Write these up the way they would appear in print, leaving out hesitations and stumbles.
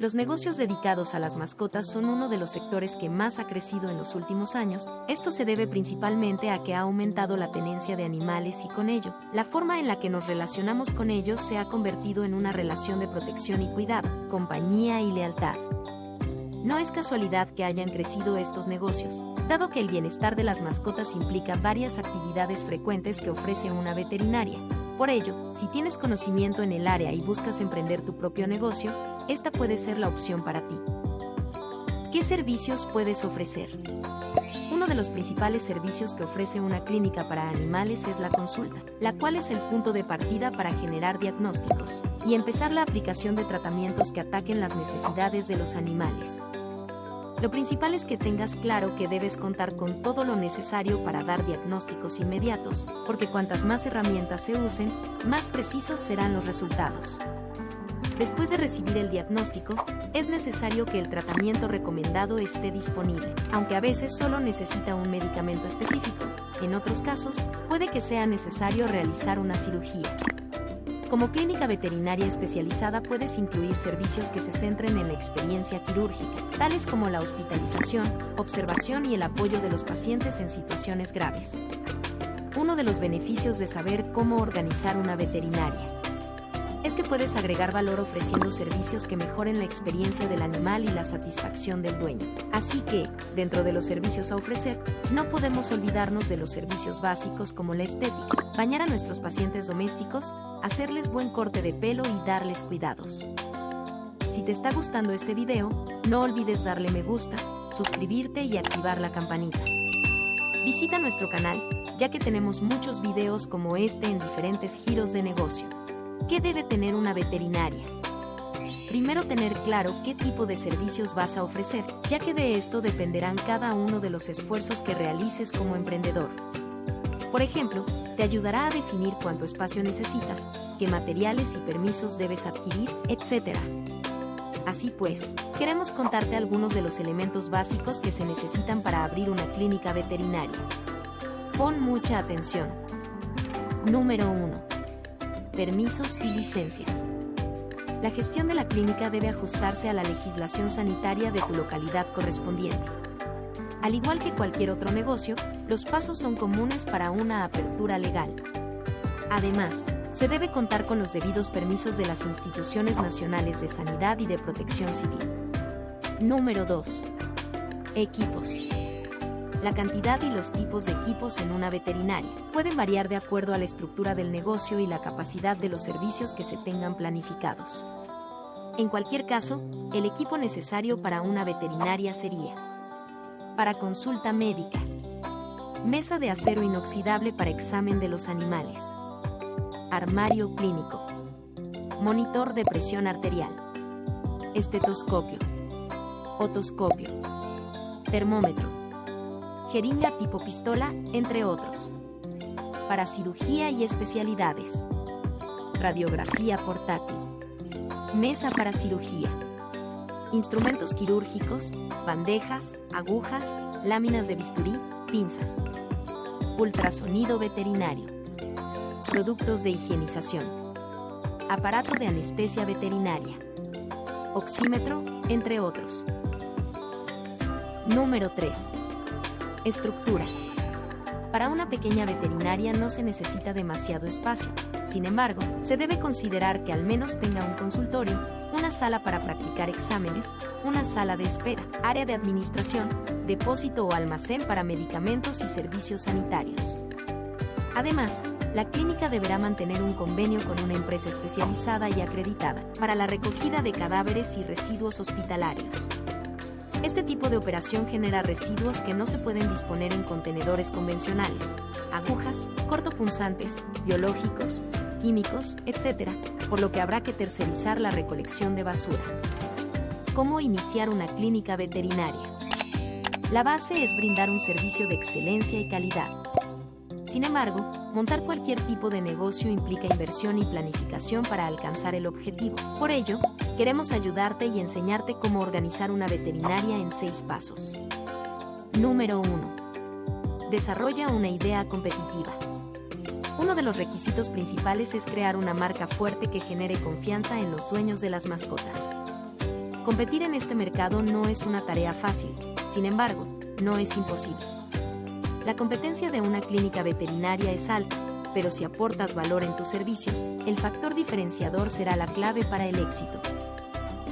Los negocios dedicados a las mascotas son uno de los sectores que más ha crecido en los últimos años. Esto se debe principalmente a que ha aumentado la tenencia de animales y con ello, la forma en la que nos relacionamos con ellos se ha convertido en una relación de protección y cuidado, compañía y lealtad. No es casualidad que hayan crecido estos negocios, dado que el bienestar de las mascotas implica varias actividades frecuentes que ofrece una veterinaria. Por ello, si tienes conocimiento en el área y buscas emprender tu propio negocio, esta puede ser la opción para ti. ¿Qué servicios puedes ofrecer? Uno de los principales servicios que ofrece una clínica para animales es la consulta, la cual es el punto de partida para generar diagnósticos y empezar la aplicación de tratamientos que ataquen las necesidades de los animales. Lo principal es que tengas claro que debes contar con todo lo necesario para dar diagnósticos inmediatos, porque cuantas más herramientas se usen, más precisos serán los resultados. Después de recibir el diagnóstico, es necesario que el tratamiento recomendado esté disponible, aunque a veces solo necesita un medicamento específico. En otros casos, puede que sea necesario realizar una cirugía. Como clínica veterinaria especializada puedes incluir servicios que se centren en la experiencia quirúrgica, tales como la hospitalización, observación y el apoyo de los pacientes en situaciones graves. Uno de los beneficios de saber cómo organizar una veterinaria es que puedes agregar valor ofreciendo servicios que mejoren la experiencia del animal y la satisfacción del dueño. Así que, dentro de los servicios a ofrecer, no podemos olvidarnos de los servicios básicos como la estética, bañar a nuestros pacientes domésticos, hacerles buen corte de pelo y darles cuidados. Si te está gustando este video, no olvides darle me gusta, suscribirte y activar la campanita. Visita nuestro canal, ya que tenemos muchos videos como este en diferentes giros de negocio. ¿Qué debe tener una veterinaria? Primero, tener claro qué tipo de servicios vas a ofrecer, ya que de esto dependerán cada uno de los esfuerzos que realices como emprendedor. Por ejemplo, te ayudará a definir cuánto espacio necesitas, qué materiales y permisos debes adquirir, etc. Así pues, queremos contarte algunos de los elementos básicos que se necesitan para abrir una clínica veterinaria. Pon mucha atención. Número 1. Permisos y licencias. La gestión de la clínica debe ajustarse a la legislación sanitaria de tu localidad correspondiente. Al igual que cualquier otro negocio, los pasos son comunes para una apertura legal. Además, se debe contar con los debidos permisos de las instituciones nacionales de sanidad y de protección civil. Número 2. Equipos. La cantidad y los tipos de equipos en una veterinaria pueden variar de acuerdo a la estructura del negocio y la capacidad de los servicios que se tengan planificados. En cualquier caso, el equipo necesario para una veterinaria sería: para consulta médica, mesa de acero inoxidable para examen de los animales, armario clínico, monitor de presión arterial, estetoscopio, otoscopio, termómetro, jeringa tipo pistola, entre otros. Para cirugía y especialidades, radiografía portátil, mesa para cirugía, instrumentos quirúrgicos, bandejas, agujas, láminas de bisturí, pinzas, ultrasonido veterinario, productos de higienización, aparato de anestesia veterinaria, oxímetro, entre otros. Número 3. Estructura. Para una pequeña veterinaria no se necesita demasiado espacio. Sin embargo, se debe considerar que al menos tenga un consultorio, una sala para practicar exámenes, una sala de espera, área de administración, depósito o almacén para medicamentos y servicios sanitarios. Además, la clínica deberá mantener un convenio con una empresa especializada y acreditada para la recogida de cadáveres y residuos hospitalarios. Este tipo de operación genera residuos que no se pueden disponer en contenedores convencionales, agujas, cortopunzantes, biológicos, químicos, etc., por lo que habrá que tercerizar la recolección de basura. ¿Cómo iniciar una clínica veterinaria? La base es brindar un servicio de excelencia y calidad. Sin embargo, montar cualquier tipo de negocio implica inversión y planificación para alcanzar el objetivo. Por ello, queremos ayudarte y enseñarte cómo organizar una veterinaria en 6 pasos. Número 1. Desarrolla una idea competitiva. Uno de los requisitos principales es crear una marca fuerte que genere confianza en los dueños de las mascotas. Competir en este mercado no es una tarea fácil, sin embargo, no es imposible. La competencia de una clínica veterinaria es alta, pero si aportas valor en tus servicios, el factor diferenciador será la clave para el éxito.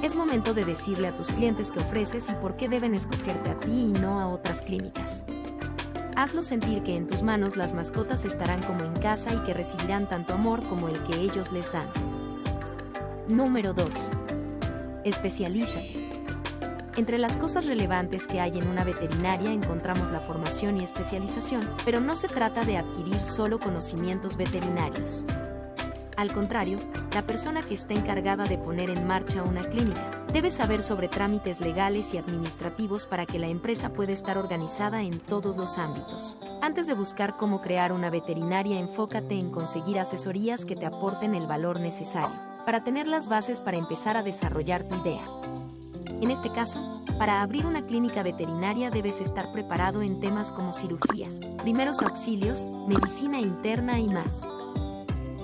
Es momento de decirle a tus clientes qué ofreces y por qué deben escogerte a ti y no a otras clínicas. Hazlo sentir que en tus manos las mascotas estarán como en casa y que recibirán tanto amor como el que ellos les dan. Número 2. Especialízate. Entre las cosas relevantes que hay en una veterinaria encontramos la formación y especialización, pero no se trata de adquirir solo conocimientos veterinarios. Al contrario, la persona que está encargada de poner en marcha una clínica debe saber sobre trámites legales y administrativos para que la empresa pueda estar organizada en todos los ámbitos. Antes de buscar cómo crear una veterinaria, enfócate en conseguir asesorías que te aporten el valor necesario para tener las bases para empezar a desarrollar tu idea. En este caso, para abrir una clínica veterinaria debes estar preparado en temas como cirugías, primeros auxilios, medicina interna y más.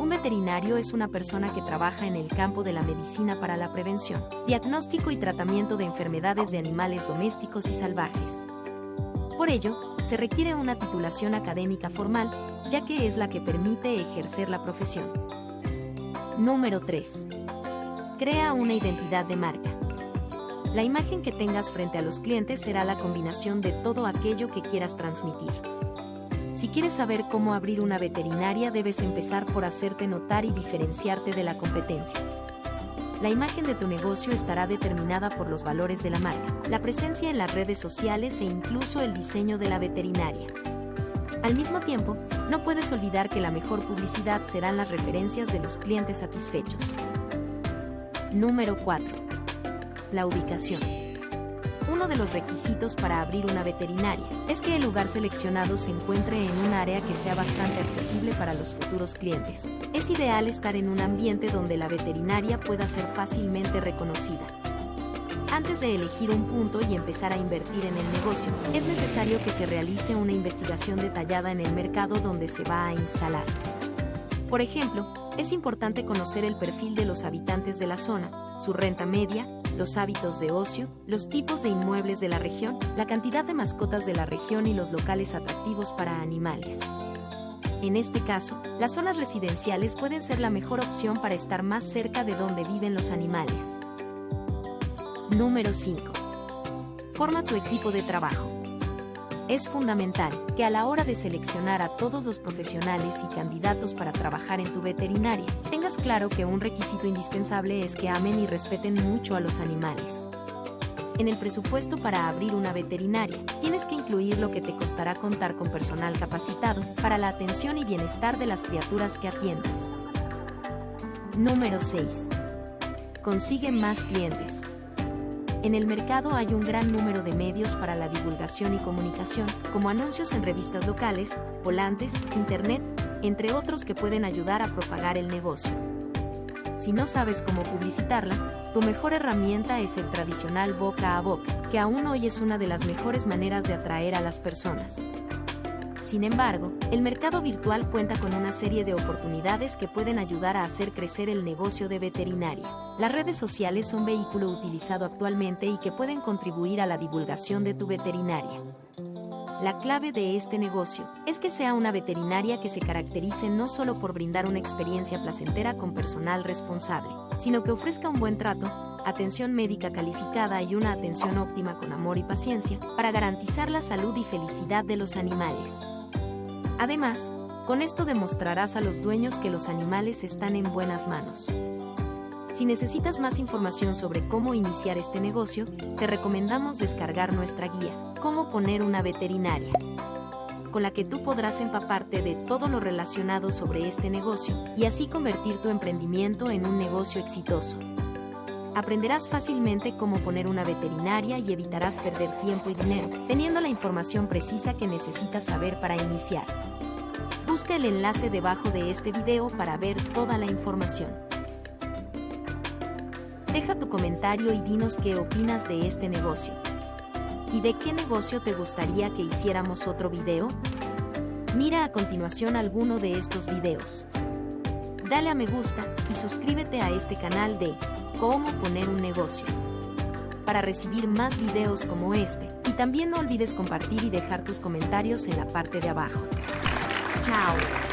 Un veterinario es una persona que trabaja en el campo de la medicina para la prevención, diagnóstico y tratamiento de enfermedades de animales domésticos y salvajes. Por ello, se requiere una titulación académica formal, ya que es la que permite ejercer la profesión. Número 3. Crea una identidad de marca. La imagen que tengas frente a los clientes será la combinación de todo aquello que quieras transmitir. Si quieres saber cómo abrir una veterinaria, debes empezar por hacerte notar y diferenciarte de la competencia. La imagen de tu negocio estará determinada por los valores de la marca, la presencia en las redes sociales e incluso el diseño de la veterinaria. Al mismo tiempo, no puedes olvidar que la mejor publicidad serán las referencias de los clientes satisfechos. Número 4. La ubicación. Uno de los requisitos para abrir una veterinaria es que el lugar seleccionado se encuentre en un área que sea bastante accesible para los futuros clientes. Es ideal estar en un ambiente donde la veterinaria pueda ser fácilmente reconocida. Antes de elegir un punto y empezar a invertir en el negocio, es necesario que se realice una investigación detallada en el mercado donde se va a instalar. Por ejemplo, es importante conocer el perfil de los habitantes de la zona, su renta media, los hábitos de ocio, los tipos de inmuebles de la región, la cantidad de mascotas de la región y los locales atractivos para animales. En este caso, las zonas residenciales pueden ser la mejor opción para estar más cerca de donde viven los animales. Número 5. Forma tu equipo de trabajo. Es fundamental que a la hora de seleccionar a todos los profesionales y candidatos para trabajar en tu veterinaria, tengas claro que un requisito indispensable es que amen y respeten mucho a los animales. En el presupuesto para abrir una veterinaria, tienes que incluir lo que te costará contar con personal capacitado para la atención y bienestar de las criaturas que atiendas. Número 6. Consigue más clientes. En el mercado hay un gran número de medios para la divulgación y comunicación, como anuncios en revistas locales, volantes, internet, entre otros que pueden ayudar a propagar el negocio. Si no sabes cómo publicitarla, tu mejor herramienta es el tradicional boca a boca, que aún hoy es una de las mejores maneras de atraer a las personas. Sin embargo, el mercado virtual cuenta con una serie de oportunidades que pueden ayudar a hacer crecer el negocio de veterinaria. Las redes sociales son vehículo utilizado actualmente y que pueden contribuir a la divulgación de tu veterinaria. La clave de este negocio es que sea una veterinaria que se caracterice no solo por brindar una experiencia placentera con personal responsable, sino que ofrezca un buen trato, atención médica calificada y una atención óptima con amor y paciencia para garantizar la salud y felicidad de los animales. Además, con esto demostrarás a los dueños que los animales están en buenas manos. Si necesitas más información sobre cómo iniciar este negocio, te recomendamos descargar nuestra guía, Cómo poner una veterinaria, con la que tú podrás empaparte de todo lo relacionado sobre este negocio y así convertir tu emprendimiento en un negocio exitoso. Aprenderás fácilmente cómo poner una veterinaria y evitarás perder tiempo y dinero, teniendo la información precisa que necesitas saber para iniciar. Busca el enlace debajo de este video para ver toda la información. Deja tu comentario y dinos qué opinas de este negocio. ¿Y de qué negocio te gustaría que hiciéramos otro video? Mira a continuación alguno de estos videos. Dale a me gusta y suscríbete a este canal de Cómo poner un negocio. para recibir más videos como este, y también no olvides compartir y dejar tus comentarios en la parte de abajo. ¡Chao!